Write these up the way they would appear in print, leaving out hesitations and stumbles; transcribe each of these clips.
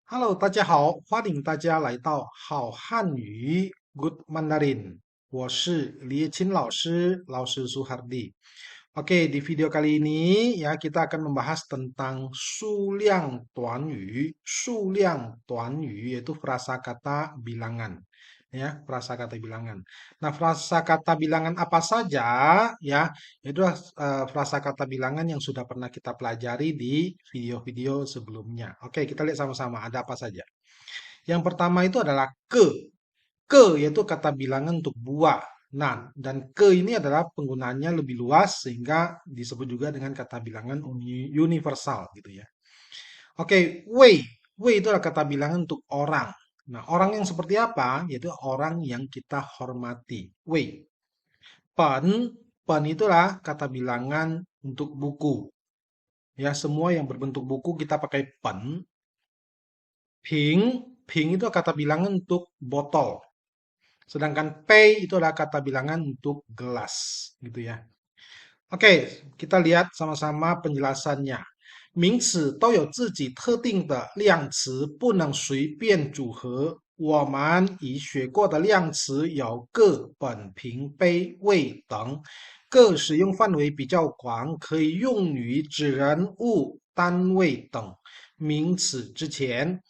Hello，大家好，欢迎大家来到好汉语 Good Mandarin。我是李叶钦老师, Suhardi. Oke, di video kali ini ya kita akan membahas tentang 数量短语 yaitu frasakata bilangan. Ya, frasakata bilangan. Nah, frasakata bilangan apa saja ya? Itu frasakata bilangan yang sudah pernah kita pelajari di video-video sebelumnya. Oke, kita lihat sama-sama ada apa saja. Yang pertama itu adalah ke. Ke yaitu kata bilangan untuk buah. Nah, dan ke ini adalah penggunaannya lebih luas sehingga disebut juga dengan kata bilangan universal gitu ya. Oke, wei. Wei itu adalah kata bilangan untuk orang. Nah, orang yang seperti apa? Yaitu orang yang kita hormati. Wei. Pen. Pen itulah kata bilangan untuk buku. Ya, semua yang berbentuk buku kita pakai pen. Ping. Ping itu kata bilangan untuk botol. Sedangkan pei itu adalah kata bilangan untuk gelas, gitu ya. Oke, kita lihat sama-sama penjelasannya. 名词都有自己特定的量词，不能随便组合。我们已学过的量词有个、本、平、杯、位等，各使用范围比较广，可以用于指人物、单位等名词之前。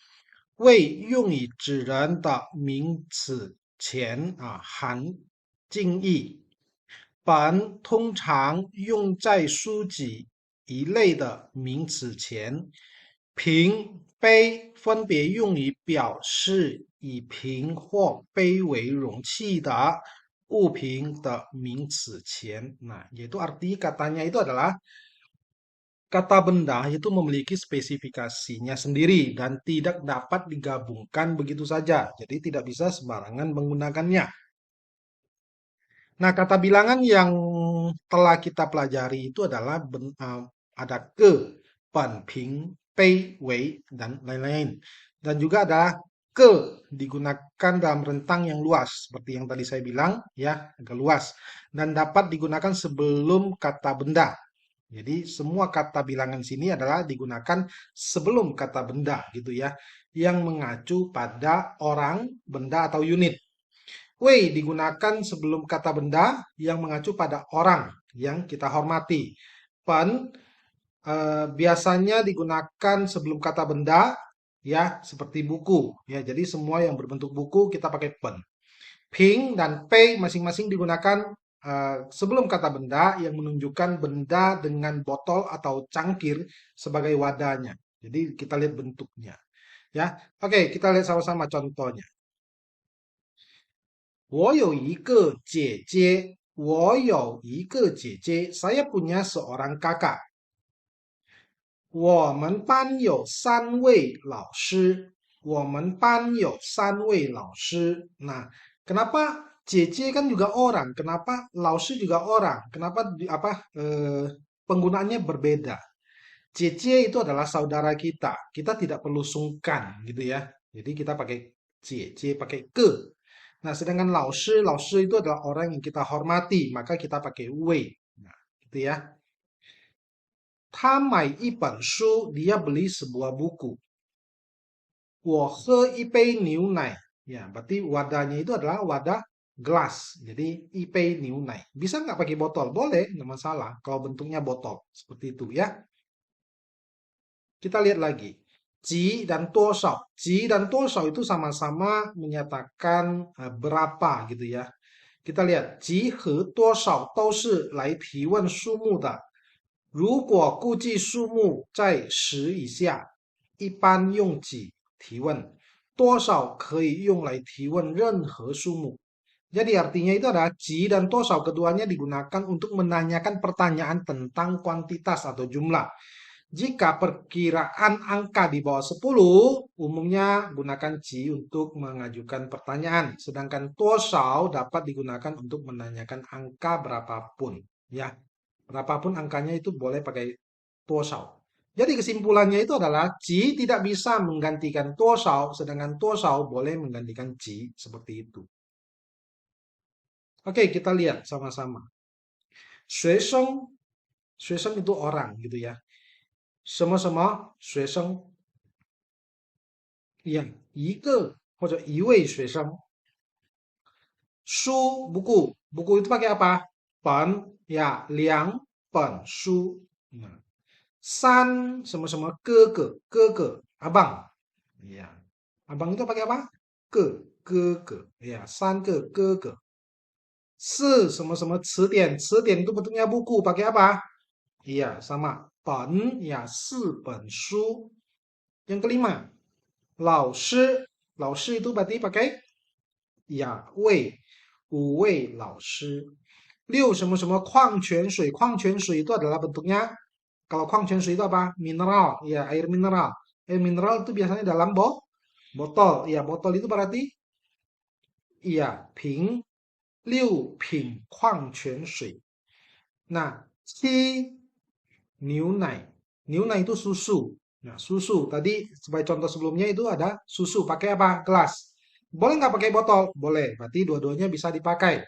为用以指人的名词前含敬意。本通常用在书籍一类的名词前。瓶、杯分别用于表示以瓶或杯为容器的物品的名词前。Nah, yaitu arti katanya itu adalah kata benda itu memiliki spesifikasinya sendiri dan tidak dapat digabungkan begitu saja. Jadi tidak bisa sembarangan menggunakannya. Nah, kata bilangan yang telah kita pelajari itu adalah ada ke, pen, ping, pei, wei, dan lain-lain. Dan juga ada ke digunakan dalam rentang yang luas, seperti yang tadi saya bilang, ya, agak luas. Dan dapat digunakan sebelum kata benda. Jadi semua kata bilangan sini adalah digunakan sebelum kata benda gitu ya, yang mengacu pada orang, benda atau unit. Wei digunakan sebelum kata benda yang mengacu pada orang yang kita hormati. Pen biasanya digunakan sebelum kata benda ya seperti buku ya. Jadi semua yang berbentuk buku kita pakai pen. Ping dan pei masing-masing digunakan sebelum kata benda yang menunjukkan benda dengan botol atau cangkir sebagai wadahnya. Jadi kita lihat bentuknya. Ya, oke kita lihat sama-sama contohnya. 我有一个姐姐，我有一个姐姐, saya punya seorang kakak. 我们班有3位老师，我们班有3位老师. Nah, kenapa JJ kan juga orang, kenapa laoshi juga orang, kenapa penggunaannya berbeda? JJ itu adalah saudara kita, kita tidak perlu sungkan gitu ya. Jadi kita pakai JJ, pakai ke. Nah, sedangkan laoshi, laoshi itu adalah orang yang kita hormati, maka kita pakai wei. Nah, gitu ya. 他买一本书, dia beli sebuah buku. 我喝一杯牛奶. Ya, berarti wadahnya itu adalah wadah gelas. Jadi, ipei niunai. Bisa nggak pakai botol? Boleh, nggak masalah. Kalau bentuknya botol. Seperti itu ya. Kita lihat lagi. Ji dan toshao. Ji dan toshao itu sama-sama menyatakan berapa gitu ya. Kita lihat. Ji he toshao 都是来提问数目的。如果估计数目在10以下，一般用几提问，多少可以用来提问任何数目。Jadi artinya itu adalah ji dan tosau keduanya digunakan untuk menanyakan pertanyaan tentang kuantitas atau jumlah. Jika perkiraan angka di bawah 10, umumnya gunakan ji untuk mengajukan pertanyaan. Sedangkan tosau dapat digunakan untuk menanyakan angka berapapun. Ya, berapapun angkanya itu boleh pakai tosau. Jadi kesimpulannya itu adalah ji tidak bisa menggantikan tosau, sedangkan tosau boleh menggantikan ji seperti itu. Oke, kita lihat sama-sama. 学生itu orang gitu ya. 什么什么学生 Ya, 一个或者一位学生。书 buku, buku itu pakai apa? Pen, ya, liang, pen, su. Nah, san sama-sama ke, abang. Ya, abang itu pakai apa? Ke. Ya, san ke. Se sama-sama 词典itu bentuknya buku, pakai apa? Iya, sama. Pen, ya, 4本书. Yang kelima, 老师 itu berarti pakai ya, 五位老师. 六 什么什么 矿泉水, 矿泉水 itu adalah bentuknya, kalau 矿泉水 itu apa? Mineral, ya, air mineral. Air mineral itu biasanya dalam botol. Ya, botol itu berarti iya, 瓶,6瓶矿泉水. Nah, 七 牛奶 itu susu. Nah, susu tadi sebagai contoh sebelumnya itu ada susu pakai apa? Gelas. Boleh nggak pakai botol? Boleh. Berarti dua-duanya bisa dipakai.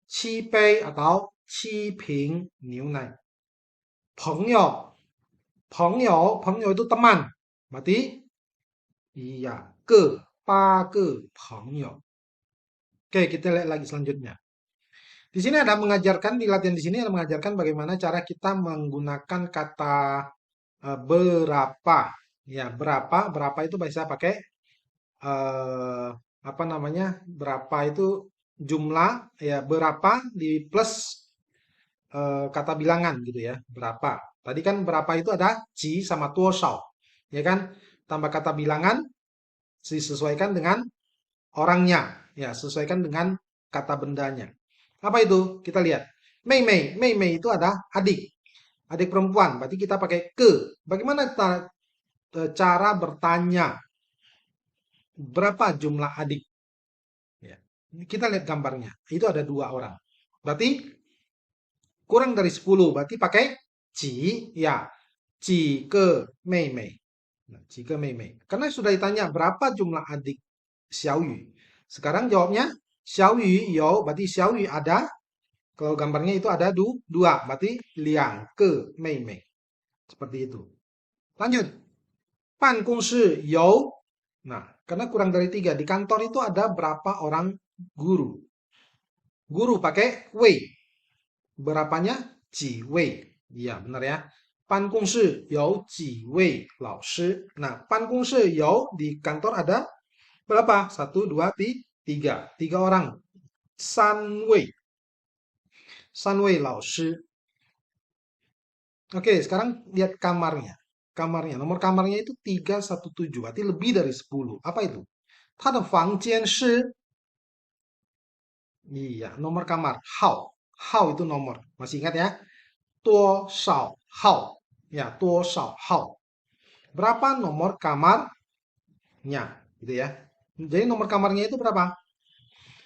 七杯 atau 七瓶牛奶. 朋友 itu teman. Berarti iya, 8个朋友. Oke, kita lihat lagi selanjutnya. Di sini ada mengajarkan, di latihan di sini ada mengajarkan bagaimana cara kita menggunakan kata berapa. Ya, berapa itu bisa pakai apa namanya? Berapa itu jumlah, ya, berapa di plus kata bilangan gitu ya. Berapa. Tadi kan berapa itu ada ji sama tuosao. Ya kan? Tambah kata bilangan disesuaikan dengan orangnya. Ya, sesuaikan dengan kata bendanya. Apa itu? Kita lihat. Mei itu ada adik. Adik perempuan. Berarti kita pakai ke. Bagaimana cara bertanya? Berapa jumlah adik? Ya. Kita lihat gambarnya. Itu ada 2 orang. Berarti kurang dari 10. Berarti pakai ji. Ya. Ji ke mei. Nah, ji ke mei. Karena sudah ditanya berapa jumlah adik Xiaoyu. Sekarang jawabnya Xiaoyu yo. Berarti Xiaoyu ada. Kalau gambarnya itu ada 2. Berarti liang ke mei. Seperti itu. Lanjut. Pan kungsi yo. Nah, karena kurang dari 3. Di kantor itu ada berapa orang guru? Guru pakai wei. Berapanya? Ji wei. Iya, benar ya. Pan kungsi you ji wei lao shi. Nah, pan kungsi you di kantor ada berapa? 1, 2, 3. 3 orang. San wei. San wei lao shi. Oke, sekarang lihat kamarnya. Nomor kamarnya itu 317. Berarti lebih dari 10. Apa itu? 他的房间是 iya, nomor kamar. Hao itu nomor. Masih ingat ya? Tuo shao hao. Ya, tuo shao hao. Berapa nomor kamarnya? Gitu ya. Jadi nomor kamarnya itu berapa?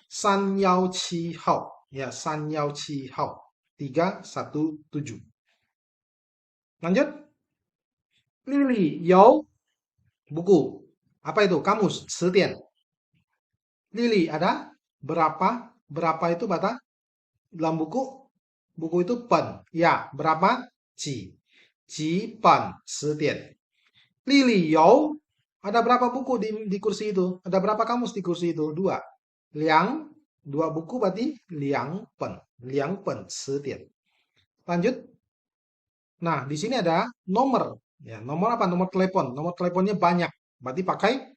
San yao qi hao. Ya, san yao qi hao. 317. Lanjut. Lili yao buku. Apa itu? Kamus, 词典. Lili ada berapa? Berapa itu bata? Dalam buku itu pen. Ya, berapa? Ji. Ji pen 词典. Lili you ada berapa buku di kursi itu? Ada berapa kamus di kursi itu? 2. Liang 2 buku berarti liang pen. Liang pen 词典. Lanjut. Nah, di sini ada nomor. Ya, nomor apa? Nomor telepon. Nomor teleponnya banyak. Berarti pakai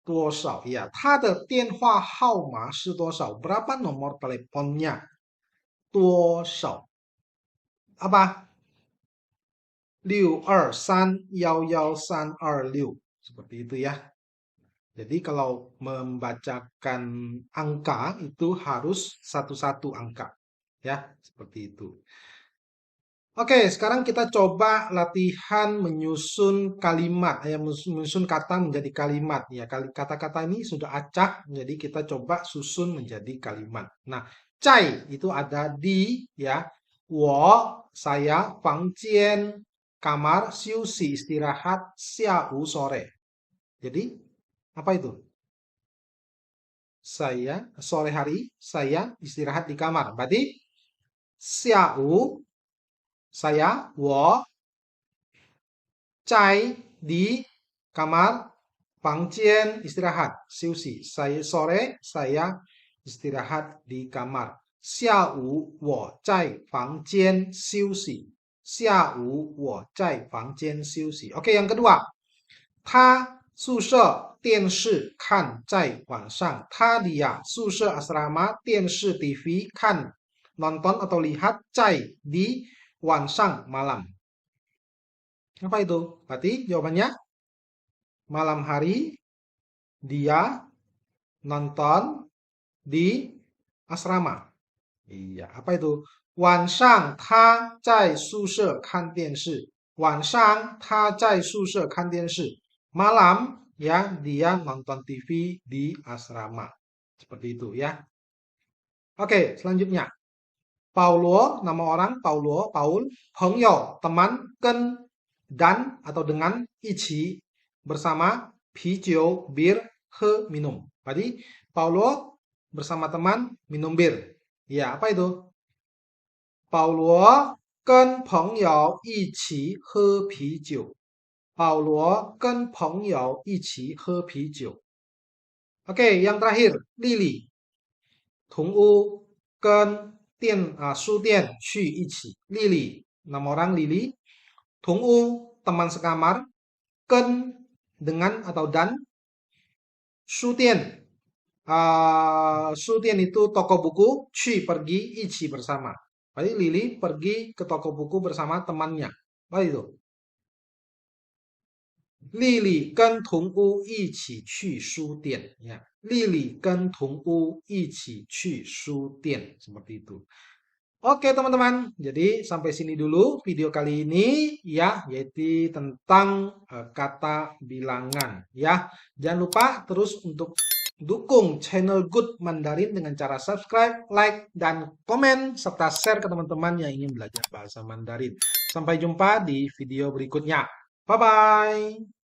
多少 ya, 他的电话号码是多少? Berapa nomor teleponnya? 多少 apa? 6231136. Seperti itu ya. Jadi kalau membacakan angka itu harus satu-satu angka. Ya, seperti itu. Oke, sekarang kita coba latihan menyusun kalimat, ya, menyusun kata menjadi kalimat. Ya, kata-kata ini sudah acak, jadi kita coba susun menjadi kalimat. Nah, cai itu ada di, ya, wo, saya, fangjian, kamar, xiuxi, istirahat, xiao, sore. Jadi, apa itu? Saya, sore hari, saya istirahat di kamar. Berarti, xiao, saya, wo, cai di kamar, Fangjian istirahat, xiuxi. Saya sore saya istirahat di kamar. 下午我在房间休息。下午我在房间休息。OK， yang kedua， 他宿舍电视看在晚上。他dia宿舍asrama 电视 TV 看 nonton atau lihat 在 di 晚上 malam. Apa itu? Berarti jawabannya malam hari dia nonton di asrama. Iya, apa itu? 晚上他在宿舍看电视。晚上他在宿舍看电视。Malam ya dia nonton TV di asrama. Seperti itu ya. Oke, selanjutnya. Paulo, nama orang Paulo, Paul, 朋友 teman, ken dan atau dengan, 一起 bersama, 啤酒 bir, he minum. Tadi Paulo bersama teman minum bir. Ya, apa itu? Paulo 跟朋友一起喝啤酒。保罗跟朋友一起喝啤酒。Oke, yang terakhir, Lily. 同屋跟书店去一起。Lily, nama orang Lily. 同屋 teman sekamar. Ken dengan atau dan. 书店 书店 itu toko buku. 去 pergi, 一起 bersama. Jadi Lily pergi ke toko buku bersama temannya. Apa itu? Lily 跟同屋一起去书店. Ya. Lily 跟同屋一起去书店. Seperti itu. Oke teman-teman, jadi sampai sini dulu video kali ini ya, yaitu tentang kata bilangan ya. Jangan lupa terus untuk dukung channel Good Mandarin dengan cara subscribe, like, dan komen, serta share ke teman-teman yang ingin belajar bahasa Mandarin. Sampai jumpa di video berikutnya. Bye-bye!